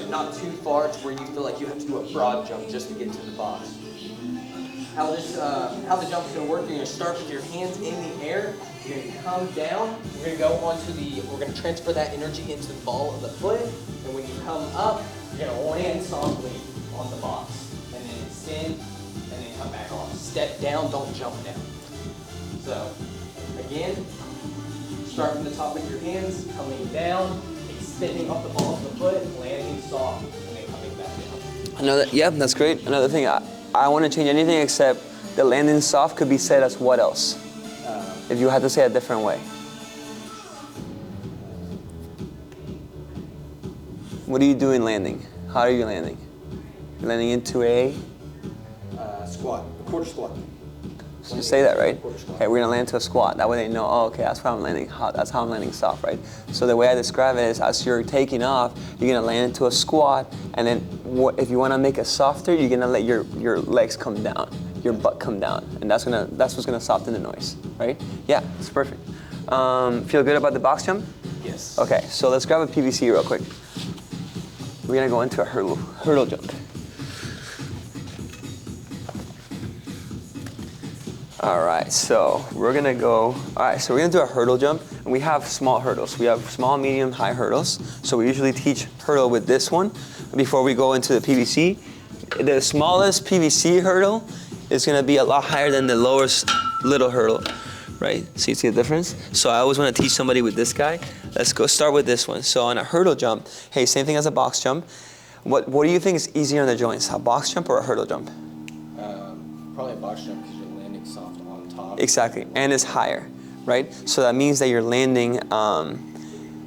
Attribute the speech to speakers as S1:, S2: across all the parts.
S1: but not too far to where you feel like you have to do a broad jump just to get to the box. How the jump is going to work, you're going to start with your hands in the air, you're going to come down, you're going to go onto we're going to transfer that energy into the ball of the foot, and when you come up, you're going to land softly on the box, and then extend, and then come back off. Step down, don't jump down. So, again, start from the top with your hands, coming down, extending off the ball of the foot, landing soft, and then coming back down.
S2: Yeah, that's great. Another thing, I want to change anything except the landing soft could be said as what else? If you had to say it a different way. What are you doing landing? How are you landing? You're landing into a?
S1: Squat, a quarter squat.
S2: So you say that, right? Okay, we're gonna land to a squat. That way they know, oh, okay, that's how I'm landing. That's how I'm landing soft, right? So the way I describe it is, as you're taking off, you're gonna land into a squat, and then if you wanna make it softer, you're gonna let your legs come down, your butt come down, and that's what's gonna soften the noise, right? Yeah, it's perfect. Feel good about the box jump?
S1: Yes.
S2: Okay, so let's grab a PVC real quick. We're gonna go into a hurdle jump. All right, so we're gonna do a hurdle jump, and we have small hurdles. We have small, medium, high hurdles. So we usually teach hurdle with this one before we go into the PVC. The smallest PVC hurdle is gonna be a lot higher than the lowest little hurdle, right? So you see the difference? So I always wanna teach somebody with this guy. Let's go start with this one. So on a hurdle jump, hey, same thing as a box jump. What do you think is easier on the joints, a box jump or a hurdle jump?
S1: Probably a box jump because you're landing soft on top.
S2: Exactly, and it's higher, right? So that means that you're landing,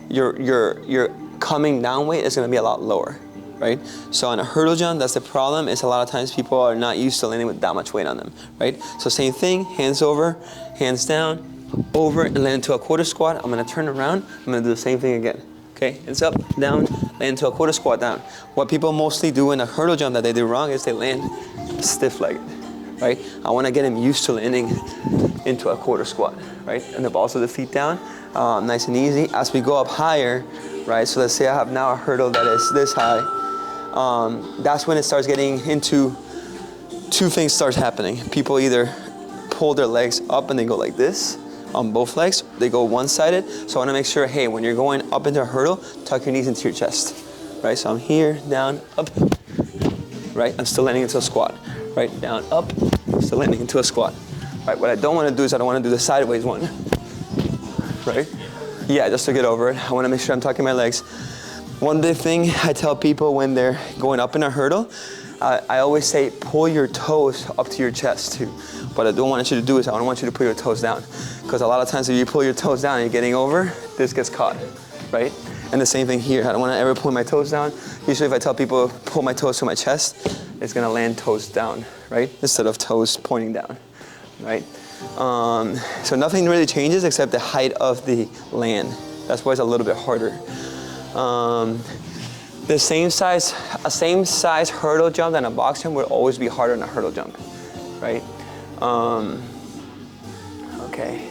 S2: your coming down weight is gonna be a lot lower, right? So on a hurdle jump, that's the problem, is a lot of times people are not used to landing with that much weight on them, right? So same thing, hands over, hands down, over, and land into a quarter squat. I'm gonna turn around, I'm gonna do the same thing again. Okay, hands up, down, land into a quarter squat down. What people mostly do in a hurdle jump that they do wrong is they land stiff-legged, right? I want to get them used to landing into a quarter squat, right? And the balls of the feet down, nice and easy. As we go up higher, right? So let's say I have now a hurdle that is this high. That's when it starts getting into, two things starts happening. People either pull their legs up and they go like this, on both legs, they go one-sided. So I wanna make sure, hey, when you're going up into a hurdle, tuck your knees into your chest, right? So I'm here, down, up, right? I'm still landing into a squat, right? Down, up, still landing into a squat, right? What I don't wanna do is I don't wanna do the sideways one, right? Yeah, just to get over it. I wanna make sure I'm tucking my legs. One big thing I tell people when they're going up in a hurdle, I always say, pull your toes up to your chest too. What I don't want you to do is I don't want you to pull your toes down. Because a lot of times if you pull your toes down and you're getting over, this gets caught, right? And the same thing here. I don't want to ever pull my toes down. Usually if I tell people pull my toes to my chest, it's going to land toes down, right? Instead of toes pointing down, right? So nothing really changes except the height of the land. That's why it's a little bit harder. A same size hurdle jump than a box jump will always be harder than a hurdle jump, right? Okay.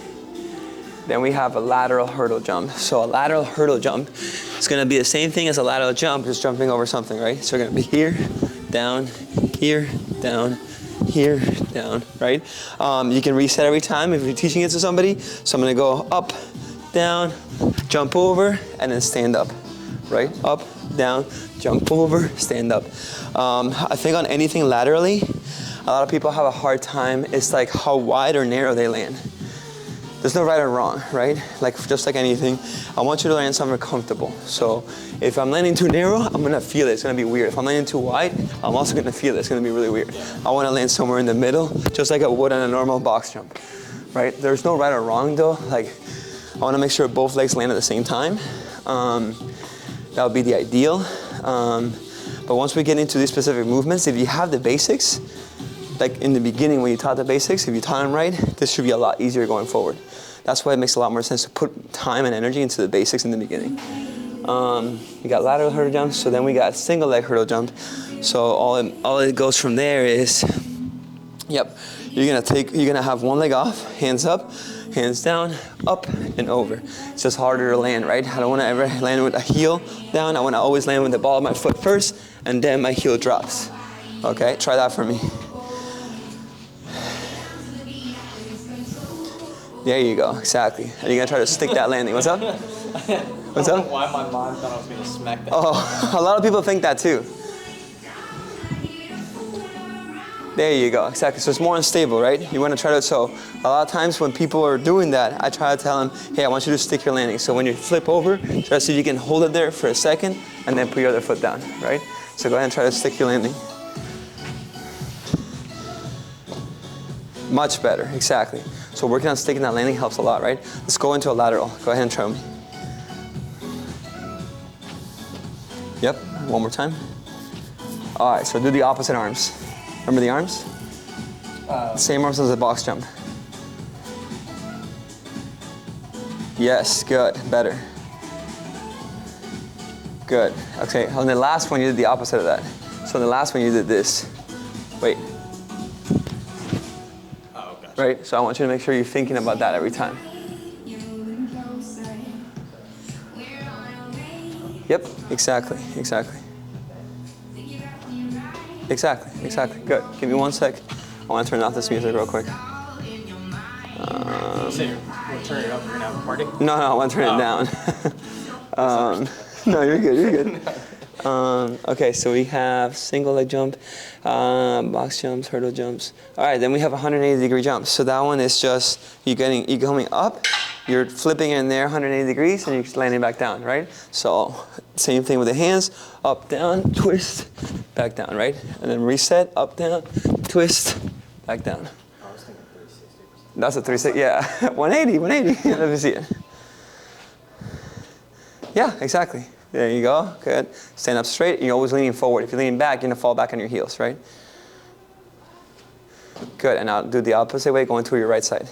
S2: Then we have a lateral hurdle jump. So a lateral hurdle jump is gonna be the same thing as a lateral jump, just jumping over something, right? So we're gonna be here, down, here, down, here, down, right? You can reset every time if you're teaching it to somebody. So I'm gonna go up, down, jump over, and then stand up, right? Up, down, jump over, stand up. I think on anything laterally, a lot of people have a hard time. It's like how wide or narrow they land. There's no right or wrong, right? Just like anything, I want you to land somewhere comfortable. So if I'm landing too narrow, I'm gonna feel it. It's gonna be weird. If I'm landing too wide, I'm also gonna feel it. It's gonna be really weird. I wanna land somewhere in the middle, just like I would on a normal box jump, right? There's no right or wrong though. I wanna make sure both legs land at the same time. That would be the ideal. But once we get into these specific movements, if you have the basics, like in the beginning when you taught the basics, if you taught them right, this should be a lot easier going forward. That's why it makes a lot more sense to put time and energy into the basics in the beginning. We got lateral hurdle jumps, so then we got single leg hurdle jump. So all it goes from there is, you're gonna have one leg off, hands up. hands down, up and over. It's just harder to land, right? I don't want to ever land with a heel down. I want to always land with the ball of my foot first, and then my heel drops. Okay, try that for me. There you go, exactly. And you're gonna try to stick that landing. What's up? What's up?
S1: Why my mom thought I was gonna smack that.
S2: Oh, a lot of people think that too. There you go, exactly. So it's more unstable, right? You want to try to, so a lot of times when people are doing that, I try to tell them, hey, I want you to stick your landing. So when you flip over, try to see if you can hold it there for a second and then put your other foot down, right? So go ahead and try to stick your landing. Much better, exactly. So working on sticking that landing helps a lot, right? Let's go into a lateral. Go ahead and try me. Yep, one more time. All right, so do the opposite arms. Remember the arms? Same arms as the box jump. Yes, good, better. Good, okay, on the last one you did the opposite of that. So in the last one you did this. Wait.
S1: Oh, gotcha.
S2: Right, so I want you to make sure you're thinking about that every time. Yep, exactly, exactly. Exactly, good. Give me 1 sec. I want to turn off this music real quick.
S1: So you're turn it up, we're gonna have a party?
S2: No, I want to turn it down. No, you're good. Okay, so we have single leg jump, box jumps, hurdle jumps. All right, then we have 180-degree jumps. So that one is just you're coming up, you're flipping in there 180 degrees, and you're just landing back down, right? So same thing with the hands, up, down, twist, back down, right? And then reset, up, down, twist, back down.
S1: I was thinking 360.
S2: That's a 360, yeah. 180. Let me see it. Yeah, exactly. There you go, good. Stand up straight, you're always leaning forward. If you're leaning back, you're gonna fall back on your heels, right? Good, and now do the opposite way, going to your right side.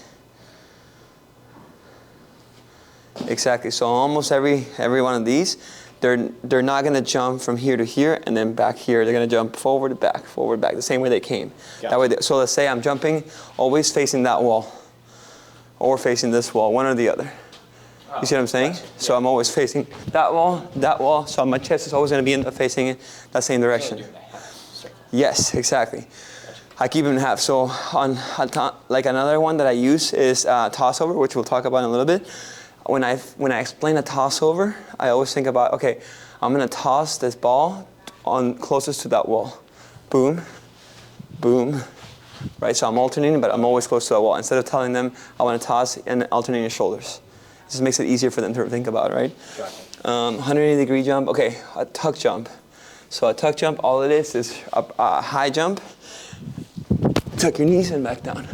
S2: Exactly, so almost every one of these, they're not gonna jump from here to here and then back here. They're gonna jump forward, back, the same way they came.
S1: Gotcha.
S2: That way, so let's say I'm jumping, always facing that wall, or facing this wall, one or the other. You see what I'm saying?
S1: Gotcha.
S2: So I'm always facing that wall, so my chest is always gonna be facing that same direction. Yes, exactly.
S1: Gotcha.
S2: I keep them in half. So like another one that I use is toss over, which we'll talk about in a little bit. When I explain a toss over, I always think about, okay, I'm gonna toss this ball on closest to that wall. Boom, boom, right? So I'm alternating, but I'm always close to that wall. Instead of telling them I want to toss and alternate your shoulders. This just makes it easier for them to think about, right?
S1: Gotcha.
S2: 180-degree jump. Okay, a tuck jump. So a tuck jump, all it is a high jump. Tuck your knees and back down.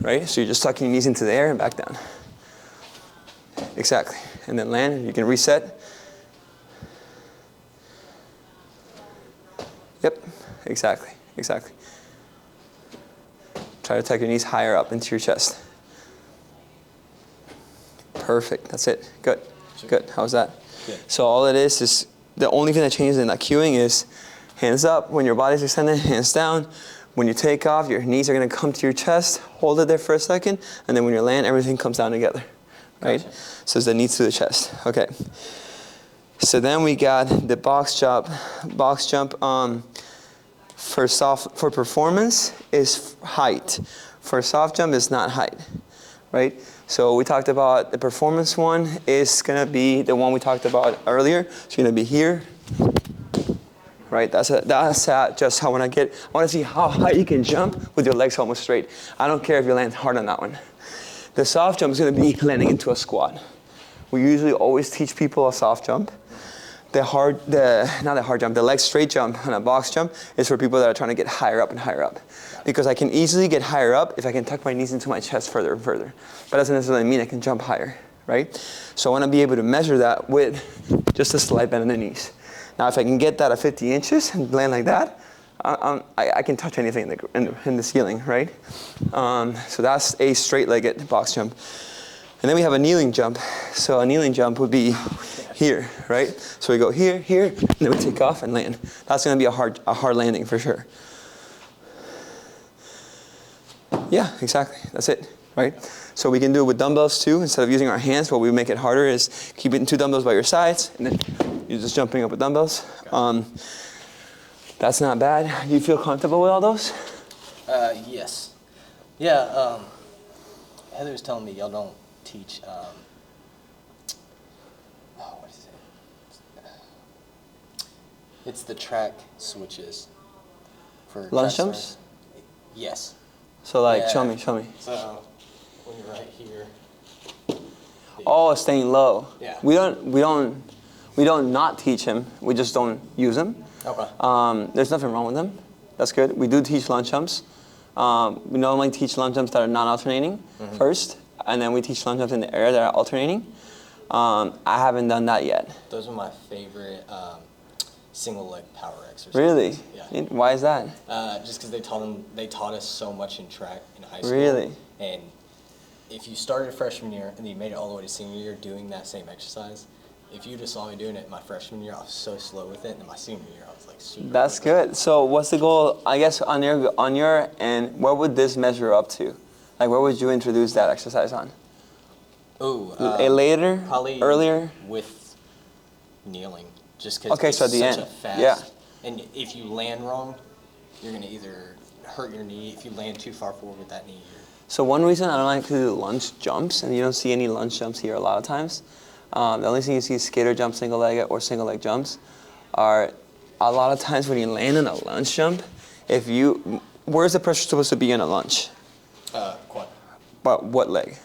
S2: Right? So you're just tucking your knees into the air and back down. Exactly. And then land. You can reset. Yep. Exactly. Try to tuck your knees higher up into your chest. Perfect. That's it. Good. How's that?
S1: Good.
S2: So all it is the only thing that changes in that cueing is hands up when your body's extended, hands down. When you take off, your knees are going to come to your chest. Hold it there for a second, and then when you land, everything comes down together. Right?
S1: Gotcha.
S2: So it's the knees to the chest. Okay. So then we got the box jump. Box jump for performance is height. For soft jump is not height. Right? So we talked about the performance one is going to be the one we talked about earlier. It's going to be here. Right? That's just how I want to see how high you can jump with your legs almost straight. I don't care if you land hard on that one. The soft jump is going to be landing into a squat. We usually always teach people a soft jump. The leg straight jump and a box jump is for people that are trying to get higher up and higher up. Because I can easily get higher up if I can tuck my knees into my chest further and further. But that doesn't necessarily mean I can jump higher, right? So I want to be able to measure that with just a slight bend in the knees. Now if I can get that at 50 inches and land like that, I can touch anything in the ceiling, right? So that's a straight-legged box jump. And then we have a kneeling jump. So a kneeling jump would be here, right? So we go here, and then we take off and land. That's going to be a hard landing for sure. Yeah, exactly. That's it. right? So we can do it with dumbbells too. Instead of using our hands, what we make it harder is keep it in 2 dumbbells by your sides, and then you're just jumping up with dumbbells. That's not bad. Do you feel comfortable with all those?
S1: Yes. Yeah, Heather was telling me y'all don't teach, what is it? It's the track switches for
S2: Lunge
S1: track
S2: jumps?
S1: stars. Yes.
S2: So like,
S1: Yeah.
S2: show me.
S1: So, when you're right here.
S2: Oh, staying low.
S1: Yeah.
S2: We don't not teach him. We just don't use them.
S1: Okay.
S2: There's nothing wrong with them. That's good. We do teach lunge jumps. We normally teach lunge jumps that are non-alternating first, and then we teach lunge jumps in the air that are alternating. I haven't done that yet.
S1: Those are my favorite single leg power exercises.
S2: Really?
S1: Yeah.
S2: Why is that?
S1: Just because they taught us so much in track in high school.
S2: Really?
S1: And if you started freshman year and you made it all the way to senior year doing that same exercise, if you just saw me doing it my freshman year, I was so slow with it, and in my senior year, I was like super.
S2: That's
S1: quick.
S2: good. So what's the goal? I guess on your end, what would this measure up to? Like, where would you introduce that exercise on?
S1: Oh,
S2: Later?
S1: probably
S2: Earlier?
S1: with kneeling, just because
S2: Okay,
S1: it's
S2: so at the
S1: such
S2: end.
S1: a fast.
S2: Yeah.
S1: And if you land wrong, you're gonna either hurt your knee. If you land too far forward with that knee,
S2: So one reason I don't like to do lunge jumps, and you don't see any lunge jumps here a lot of times, the only thing you see is skater jump, single leg, or single leg jumps, are a lot of times when you land in a lunge jump, where's the pressure supposed to be in a lunge?
S1: quad.
S2: But what leg?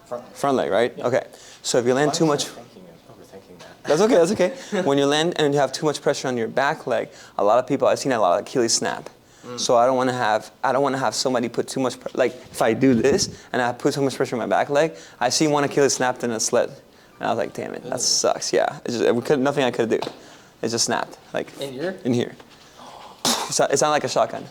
S1: Front.
S2: Front leg, right?
S1: Yeah.
S2: Okay. So if you land too much,
S1: Overthinking that.
S2: that's okay, that's okay. When you land and you have too much pressure on your back leg, a lot of people, I've seen a lot of Achilles snap. So I don't want to have somebody put too much, like if I do this and I put so much pressure on my back leg, I see one Achilles snapped in a sled. And I was like, damn it, that sucks, yeah. Nothing I could do. It just snapped, like
S1: In here?
S2: in here. It sounded like a shotgun.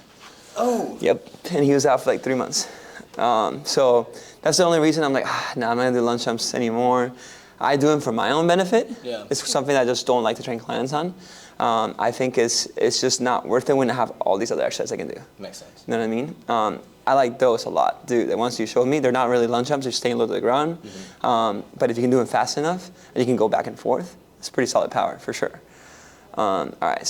S1: Oh.
S2: Yep, and he was out for like 3 months. So that's the only reason I'm like, nah, I'm not gonna do lunge jumps anymore. I do them for my own benefit.
S1: Yeah.
S2: It's something I just don't like to train clients on. I think it's just not worth it when I have all these other exercises I can do.
S1: Makes sense.
S2: You know what I mean? I like those a lot. Dude, the ones you showed me, they're not really lunge jumps, they're staying low to the ground. But if you can do them fast enough, and you can go back and forth, it's pretty solid power, for sure. All right.